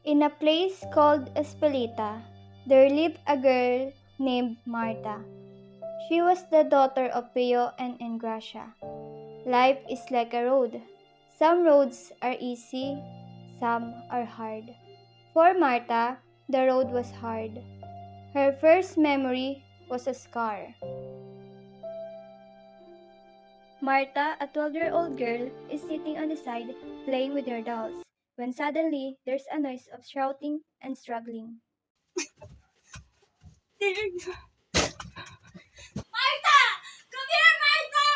In a place called Espelita, there lived a girl named Marta. She was the daughter of Pio and Engracia. Life is like a road. Some roads are easy, some are hard. For Marta, the road was hard. Her first memory was a scar. Marta, a 12-year-old girl, is sitting on the side playing with her dolls when suddenly there's a noise of shouting and struggling. Martha! Come here, Martha!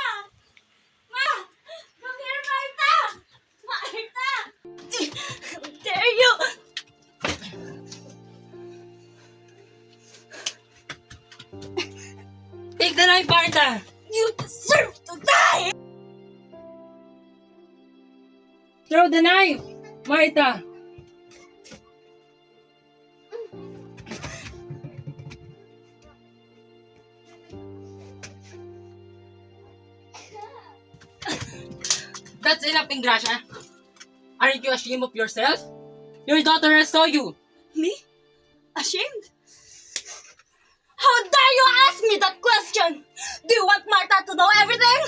Come here, Martha! Martha! Dare you! Take the knife, Martha! You deserve to die! Throw the knife, Martha! That's enough, Ingrasha. Aren't you ashamed of yourself? Your daughter saw you. Me? Ashamed? How dare you ask me that question? Do you want Martha to know everything?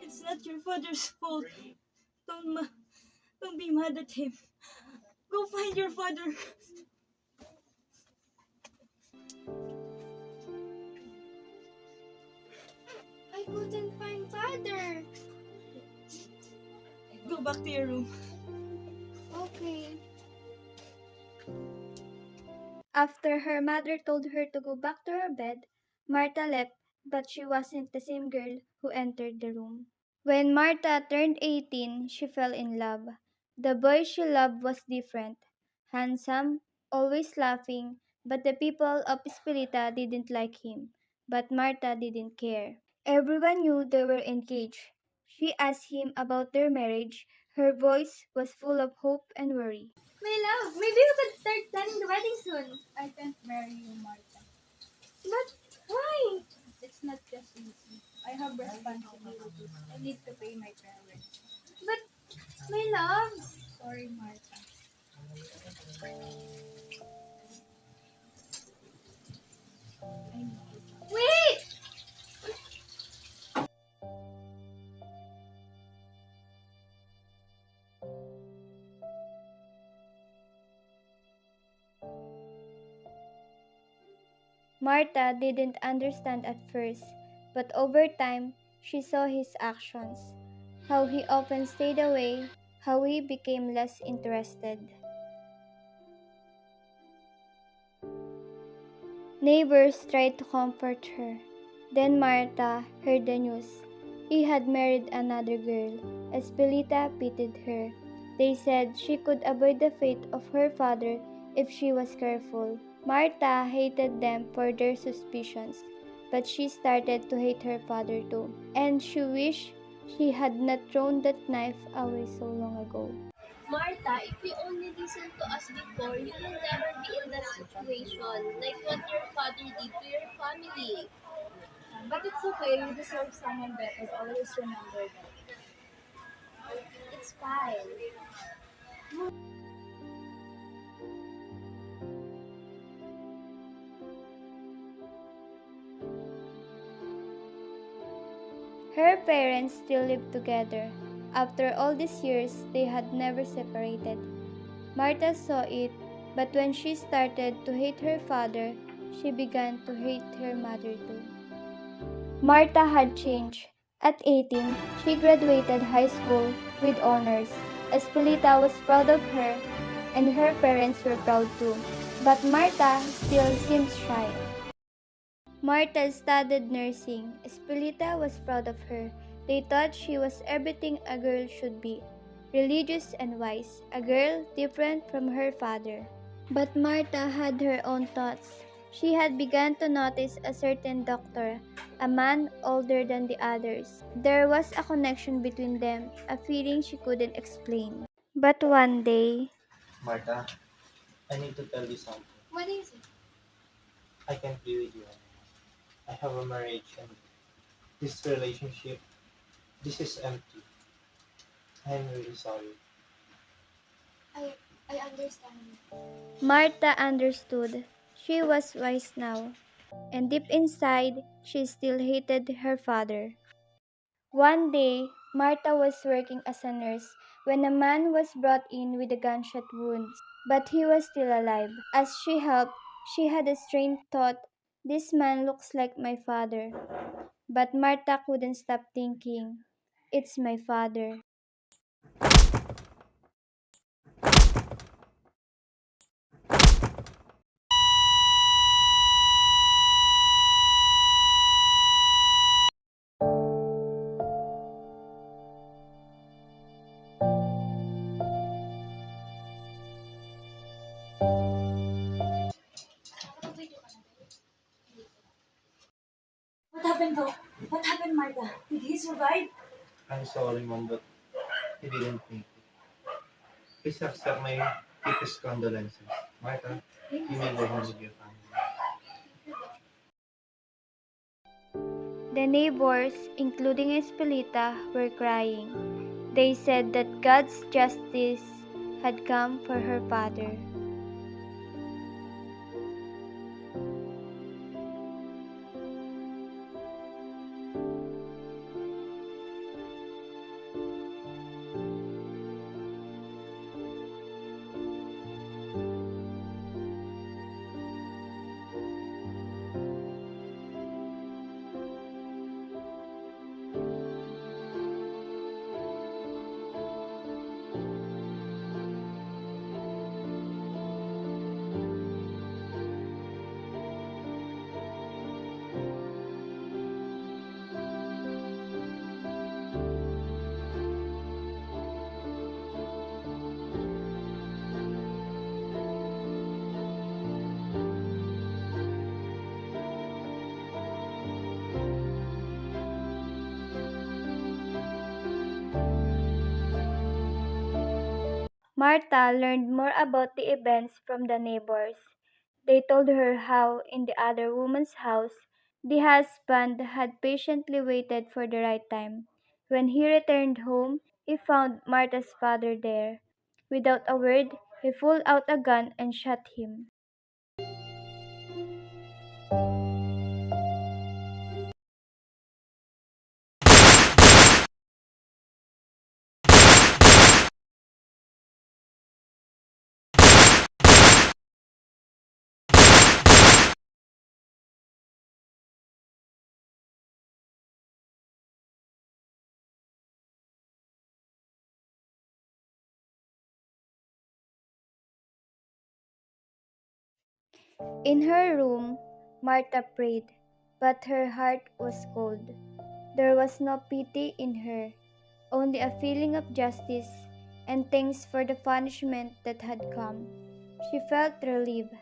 It's not your father's fault. Don't be mad at him. Go find your father. I couldn't find father. Go back to your room. Okay. After her mother told her to go back to her bed, Marta left, but she wasn't the same girl who entered the room. When Marta turned 18, she fell in love. The boy she loved was different, handsome, always laughing, but the people of Espelita didn't like him. But Marta didn't care. Everyone knew they were engaged. She asked him about their marriage. Her voice was full of hope and worry. My love, maybe we could start planning the wedding soon. I can't marry you, Martha. But why? It's not just easy. I have responsibilities. I need to pay my parents. But, my love. Sorry, Martha. I know. Wait! Marta didn't understand at first, but over time, she saw his actions, how he often stayed away, how he became less interested. Neighbors tried to comfort her. Then Marta heard the news. He had married another girl. Espelita pitied her. They said she could avoid the fate of her father if she was careful. Marta hated them for their suspicions, but she started to hate her father too, and she wished she had not thrown that knife away so long ago. Martha, if you only listened to us before, you will never be in that situation, like what your father did to your family. But it's okay. You deserve someone better. Always remember that. It's fine. Her parents still lived together. After all these years, they had never separated. Martha saw it, but when she started to hate her father, she began to hate her mother too. Martha had changed. At 18, she graduated high school with honors. Espelita was proud of her, and her parents were proud too. But Martha still seemed shy. Martha studied nursing. Espelita was proud of her. They thought she was everything a girl should be, religious and wise, a girl different from her father. But Martha had her own thoughts. She had begun to notice a certain doctor, a man older than the others. There was a connection between them, a feeling she couldn't explain. But one day, Martha, I need to tell you something. what is it? I can't be with you anymore. I have a marriage and this relationship, this is empty. I'm really sorry. I understand. Martha understood. She was wise now, and deep inside, she still hated her father. One day, Martha was working as a nurse when a man was brought in with a gunshot wound, but he was still alive. As she helped, she had a strange thought, this man looks like my father. But Martha couldn't stop thinking, it's my father. What happened, Doc? What happened, Martha? Did he survive? I'm sorry, Mom, but he didn't make it. Please accept my deepest condolences. Martha, you may go home with your family. The neighbors, including Espelita, were crying. They said that God's justice had come for her father. Martha learned more about the events from the neighbors. They told her how, in the other woman's house, the husband had patiently waited for the right time. When he returned home, he found Martha's father there. Without a word, he pulled out a gun and shot him. In her room, Martha prayed, but her heart was cold. There was no pity in her, only a feeling of justice and thanks for the punishment that had come. She felt relieved.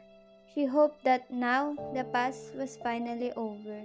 She hoped that now the past was finally over.